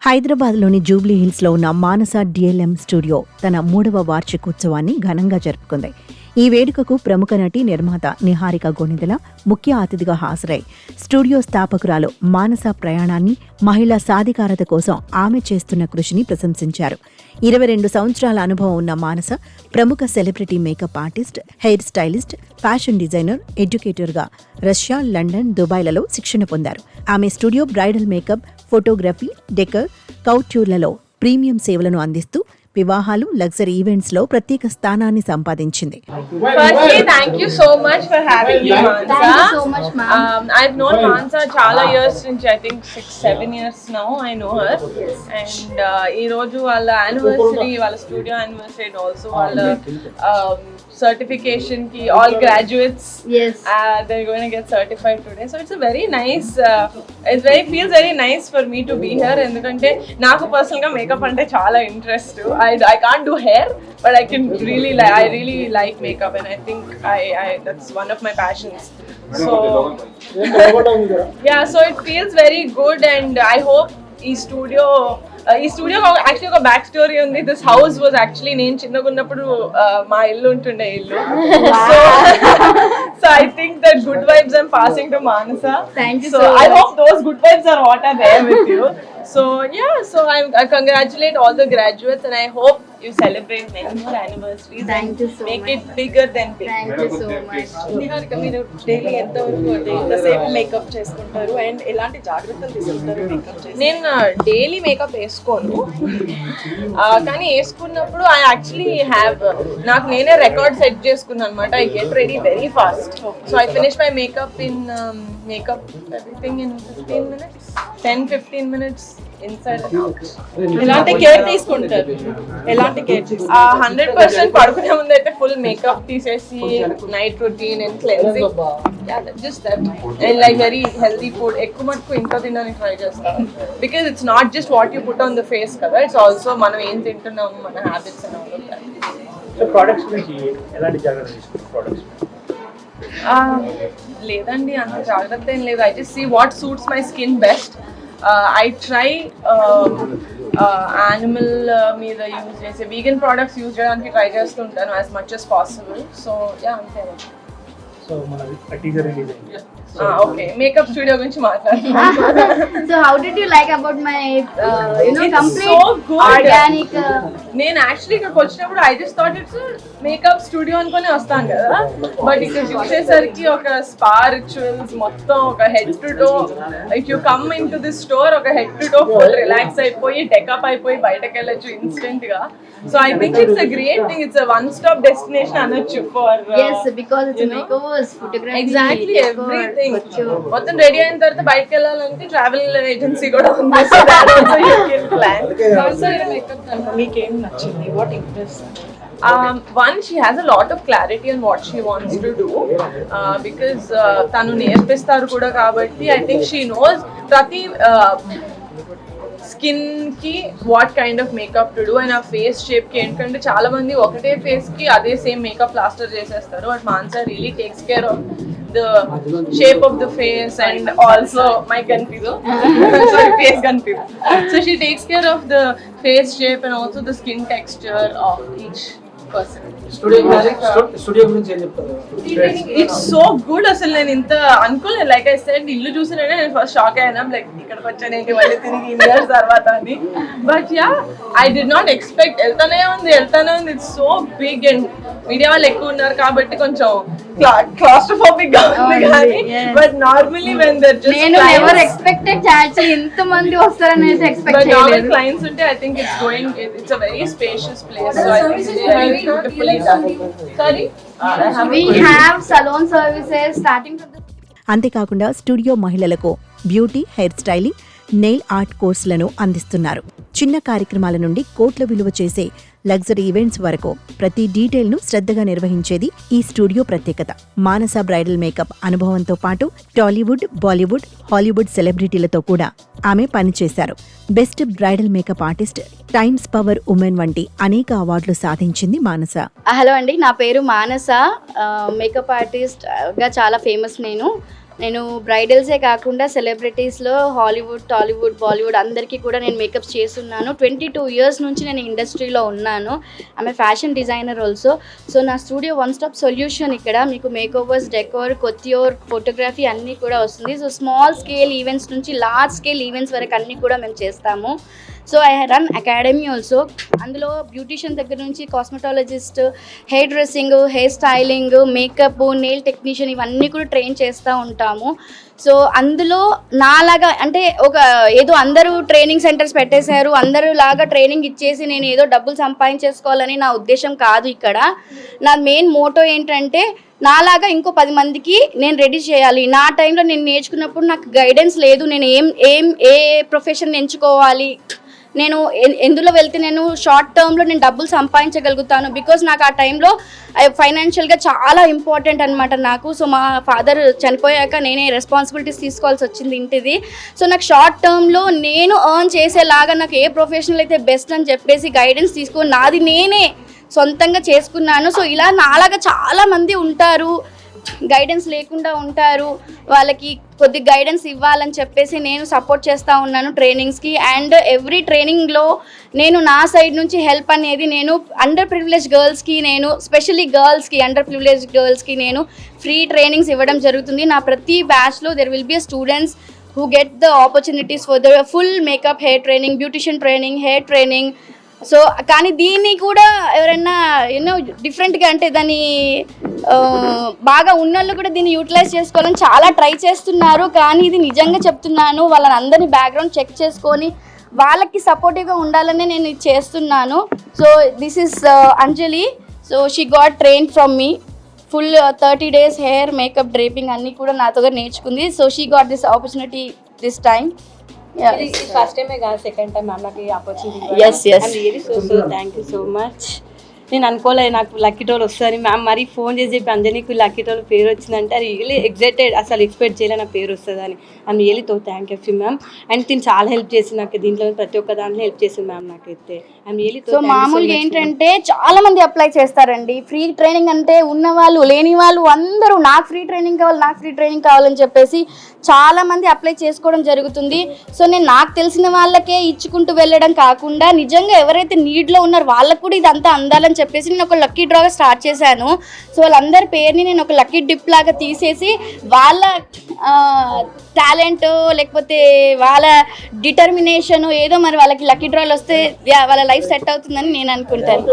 హైదరాబాద్లోని జూబ్లీ హిల్స్లో ఉన్న మానస డిఎల్ఎం స్టూడియో తన 3వ వార్షికోత్సవాన్ని ఘనంగా జరుపుకుంది. ఈ వేడుకకు ప్రముఖ నటి నిర్మాత నిహారిక గోనిదెల ముఖ్య అతిథిగా హాజరై స్టూడియో స్థాపకురాలు మానస ప్రయాణాన్ని, మహిళా సాధికారత కోసం ఆమె చేస్తున్న కృషిని ప్రశంసించారు. 22 సంవత్సరాల అనుభవం ఉన్న మానస ప్రముఖ celebrity makeup artist, hair stylist, fashion designer, ఎడ్యుకేటర్గా రష్యా, లండన్, దుబాయ్లలో శిక్షణ పొందారు. ఆమె studio bridal makeup, photography, decor, కౌట్యూర్లలో ప్రీమియం సేవలను అందిస్తూ వివాహాలు, లగ్జరీ ఈవెంట్స్ లో ప్రత్యేక స్థానాన్ని సంపాదించింది. Firstly, thank you so much for having me, Mansa. Thank you so much, ma'am. I've known Mansa chala years since I think 6-7 years now. I know her, and ee roju valla anniversary, valla studio anniversary, and also valla certification ki all graduates. Yes. They're going to get certified today. So it's a very nice. Feels very nice for me to be here. ఎందుకంటే నాకు personal గా makeup అంటే చాలా interest. I can't do hair, but I really like makeup, and I think that's one of my passions. So yeah, so it feels very good, and I hope ఈ studio actually ఒక back story ఉంది. This house was actually నేను చిన్నగా ఉన్నప్పుడు మా ఇల్లు ఉంటుండే ఇల్లు. So I think that good vibes I'm passing to Manasa. So I hope those good vibes are what are there with you. So yeah, so I congratulate all the graduates, and I hope you celebrate many more anniversaries. Thank you so make much. it bigger than big. Thank you so much. Niharika, మీరు daily ఎంతవరకు ఎంతసేపు makeup చేసుకుంటారు and ఎలాంటి జాగ్రత్తలు తీసుకుంటారు makeup చేసి? నేను daily makeup వేసుకోను, కానీ వేసుకున్నప్పుడు ఐ యాక్చువల్లీ హ్యావ్ నాకు నేనే రికార్డ్ సెట్ చేసుకున్నాను అనమాట. I get ready very fast. So I finish my makeup in everything in 10-15 minutes inside the house. ఎలాంటి కేర్ తీసుకుంటారు? ఎలాంటి కేర్ తీసుకుంటారు? 100% పడుకునే ముందు అయితే ఫుల్ మేకప్ తీసేసి night routine and cleansing, just that, and like very healthy food. ఎక్కువ మటుకు ఇంట్లో తినడానికి ట్రై చేస్తాను, because it's not just what you put on the face కదా, it's also మనం ఏం తింటున్నాము, మన habits and all of that. So products గురించి ఎలాంటి జాగ్రత్తలు తీసుకుంటారు? ప్రొడక్ట్స్ లేదండి, అంత జాగ్రత్త ఏం లేదు. I just see what suits my skin best. I try animal మీద యూజ్ చేసే వీగన్ ప్రోడక్ట్స్ యూజ్ చేయడానికి ట్రై చేస్తుంటాను as much as possible. So yeah, అంతే. సో మన టీజర్ రిలీజ్ అయింది. ఓకే, మేకప్ స్టూడియో గురించి మాట్లాడుతున్నాం. So how did you like about my It's complete so good. organic నేను యాక్చువల్లీ ఇక్కడికి వచ్చినప్పుడు I just thought it's makeup studio అనుకుని వస్తాను కదా, బట్ ఇక్కడ చూసేసరికి ఒక స్పా రిచువల్స్ మొత్తం, ఒక head to toe, if you come in to this store ఒక head to toe full relax అయిపోయి డెకప్ అయిపోయి బయటకు వెళ్ళొచ్చు ఇన్స్టెంట్ గా. So I think it's a great thing. It's a one stop destination అనొచ్చు for yes, because it's makeovers, photography, exactly decor, everything. couture. మొత్తం ready అయిన తర్వాత బయటకు వెళ్ళాలంటే ట్రావెల్ ఏజెన్సీ కూడా ఉంది. So that also you can plan. Makeup దాంట్లో మీకు ఏం నచ్చింది? What impress? One, she has a lot of clarity on what she wants to do, because tanu nerpistaru kuda kabatti I think she knows prati skin కి what kind of makeup to do, and ఆ face shape కి ఏంటంటే చాలా మంది ఒకటే face కి అదే same makeup plaster చేసేస్తారు. But Manasa really takes care of the shape of the face and also my confuso sorry, face confuso. So she takes care of the face shape and also the skin texture of each person. Studio గురించి ఏం చెప్తారు? It's so good. అసలు నేను ఇంత అనుకోలేదు. Like I said, ఇల్లు చూసినా నేను ఫస్ట్ షాక్ అయినా, లైక్ ఇక్కడికి వచ్చానేంటి మళ్ళీ తిరిగి ఇయర్స్ తర్వాత అని. But yeah, I did not expect. వెళ్తానే ఉంది. It's so big, and media వాళ్ళు ఎక్కువ ఉన్నారు కాబట్టి కొంచెం క్లాస్ట్రోఫోబిక్ గా ఉంది కానీ, but normally when there just నేను నెవర్ ఎక్స్పెక్టెడ్ యాక్చువల్లీ ఇంత మంది వస్తారని అయితే ఎక్స్పెక్ట్ but normal చేయలేదు. clients unte I think it's a very spacious place, so I think it's very beautifully done. Sorry, We have salon services starting from the అంతేకాకుండా studio మహిళలకు beauty, hair styling, nail art కోర్సులను అందిస్తున్నారు. చిన్న కార్యక్రమాల నుండి కోట్ల విలువ చేసే లగ్జరీ ఈవెంట్స్ వరకు ప్రతి డీటెయిల్ను శ్రద్ధగా నిర్వహించేది ఈ స్టూడియో ప్రత్యేకత. మానస బ్రైడల్ మేకప్ అనుభవంతో పాటు టాలీవుడ్, బాలీవుడ్, హాలీవుడ్ సెలబ్రిటీలతో కూడా ఆమె పనిచేశారు. Best bridal makeup artist, times power women వంటి అనేక అవార్డులు సాధించింది మానస. హలో అండి, నా పేరు మానస. మేకప్ ఆర్టిస్ట్ గా చాలా ఫేమస్ నేను. నేను బ్రైడల్సే కాకుండా సెలబ్రిటీస్లో హాలీవుడ్, టాలీవుడ్, బాలీవుడ్ అందరికీ కూడా నేను మేకప్స్ చేస్తున్నాను. 22 years నుంచి నేను ఇండస్ట్రీలో ఉన్నాను. ఆమె ఫ్యాషన్ డిజైనర్ ఆల్సో. సో నా స్టూడియో వన్ స్టాప్ సొల్యూషన్. ఇక్కడ మీకు మేకోవర్స్, డెకోర్, కొత్తియోర్, ఫోటోగ్రఫీ అన్నీ కూడా వస్తుంది. సో స్మాల్ స్కేల్ ఈవెంట్స్ నుంచి లార్జ్ స్కేల్ ఈవెంట్స్ వరకు అన్నీ కూడా మేము చేస్తాము. So I run academy also. అందులో బ్యూటిషియన్ దగ్గర నుంచి cosmetologist, hair dressing, hair styling, makeup, nail technician ఇవన్నీ కూడా ట్రైన్ చేస్తూ ఉంటాము. సో అందులో నాలాగా అంటే ఒక ఏదో అందరూ ట్రైనింగ్ సెంటర్స్ పెట్టేశారు, అందరూ లాగా ట్రైనింగ్ ఇచ్చేసి నేను ఏదో డబ్బులు సంపాదించేసుకోవాలని నా ఉద్దేశం కాదు. ఇక్కడ నా మెయిన్ మోటో ఏంటంటే నాలాగా ఇంకో 10 మందికి నేను రెడీ చేయాలి. నా టైంలో నేను నేర్చుకున్నప్పుడు నాకు గైడెన్స్ లేదు. నేను ఏ ప్రొఫెషన్ ఎంచుకోవాలి, నేను ఎందులో వెళ్తే నేను షార్ట్ టర్మ్లో నేను డబ్బులు సంపాదించగలుగుతాను. బికాజ్ నాకు ఆ టైంలో ఫైనాన్షియల్గా చాలా ఇంపార్టెంట్ అనమాట నాకు. సో మా ఫాదర్ చనిపోయాక నేనే రెస్పాన్సిబిలిటీస్ తీసుకోవాల్సి వచ్చింది ఇంటిది. సో నాకు షార్ట్ టర్మ్లో నేను ఎర్న్ చేసేలాగా నాకు ఏ ప్రొఫెషనల్ అయితే బెస్ట్ అని చెప్పేసి గైడెన్స్ తీసుకొని నాది నేనే సొంతంగా చేసుకున్నాను. సో ఇలా నాలాగా చాలామంది ఉంటారు, గైడెన్స్ లేకుండా ఉంటారు, వాళ్ళకి కొద్ది గైడెన్స్ ఇవ్వాలని చెప్పేసి నేను సపోర్ట్ చేస్తూ ఉన్నాను ట్రైనింగ్స్కి. అండ్ ఎవ్రీ ట్రైనింగ్లో నేను నా సైడ్ నుంచి హెల్ప్ అనేది నేను అండర్ ప్రివిలేజ్ గర్ల్స్కి, నేను స్పెషల్లీ గర్ల్స్కి, అండర్ ప్రివిలేజ్ గర్ల్స్కి నేను ఫ్రీ ట్రైనింగ్స్ ఇవ్వడం జరుగుతుంది. నా ప్రతి బ్యాచ్లో there will be students who get the opportunities for the full makeup, hair training, beautician training, hair training. So కానీ దీన్ని కూడా ఎవరైనా డిఫరెంట్గా అంటే దాన్ని బాగా ఉన్నోళ్ళు కూడా దీన్ని యూటిలైజ్ చేసుకోవాలని చాలా ట్రై చేస్తున్నారు. కానీ ఇది నిజంగా చెప్తున్నాను, వాళ్ళని అందరినీ బ్యాక్గ్రౌండ్ చెక్ చేసుకొని వాళ్ళకి సపోర్టివ్గా ఉండాలనే నేను ఇది చేస్తున్నాను. So this is Anjali. So she got train from me. Full 30 days hair, makeup, draping అన్నీ కూడా నాతో నేర్చుకుంది. So she got this opportunity this time. First టైమే కాదు, సెకండ్ టైం మ్యామ్ నాకు ఈ opportunity. Yes. So thank you so much. నేను అనుకోలేదు నాకు లక్కీ టోల్ వస్తుంది. మ్యామ్ మరి ఫోన్ చేసి చెప్పి అంజనీకి లక్కీ టోల్ పేరు వచ్చిందంటే అది రియలీ ఎగ్జైటెడ్, అసలు ఎక్స్పెక్ట్ చేయలే నా పేరు వస్తుందని. I'm really thank you ma'am. And తిని చాలా హెల్ప్ చేసి నాకు దీంట్లో ప్రతి ఒక్క దాంట్లో హెల్ప్ చేసింది మ్యామ్ నాకైతే. ఐమ్ రియలీ సో మామూలుగా ఏంటంటే చాలా మంది అప్లై చేస్తారండి ఫ్రీ ట్రైనింగ్ అంటే, ఉన్న వాళ్ళు లేని వాళ్ళు అందరూ నాకు ఫ్రీ ట్రైనింగ్ కావాలి, నాకు ఫ్రీ ట్రైనింగ్ కావాలని చెప్పేసి చాలా మంది అప్లై చేసుకోవడం జరుగుతుంది. సో నేను నాకు తెలిసిన వాళ్ళకే ఇచ్చుకుంటూ వెళ్ళడం కాకుండా నిజంగా ఎవరైతే నీడ్లో ఉన్నారో వాళ్ళకు కూడా ఇదంతా అందాలని చెప్పేసి నేను ఒక లక్కీ డ్రాగా స్టార్ట్ చేశాను. సో వాళ్ళందరి పేరుని నేను ఒక లక్కీ డిప్ లాగా తీసేసి వాళ్ళ టాలెంట్ లేకపోతే వాళ్ళ డిటర్మినేషన్ ఏదో మరి వాళ్ళకి లక్కీ డ్రాలు వస్తే వాళ్ళ లైఫ్ సెట్ అవుతుందని నేను అనుకుంటాను.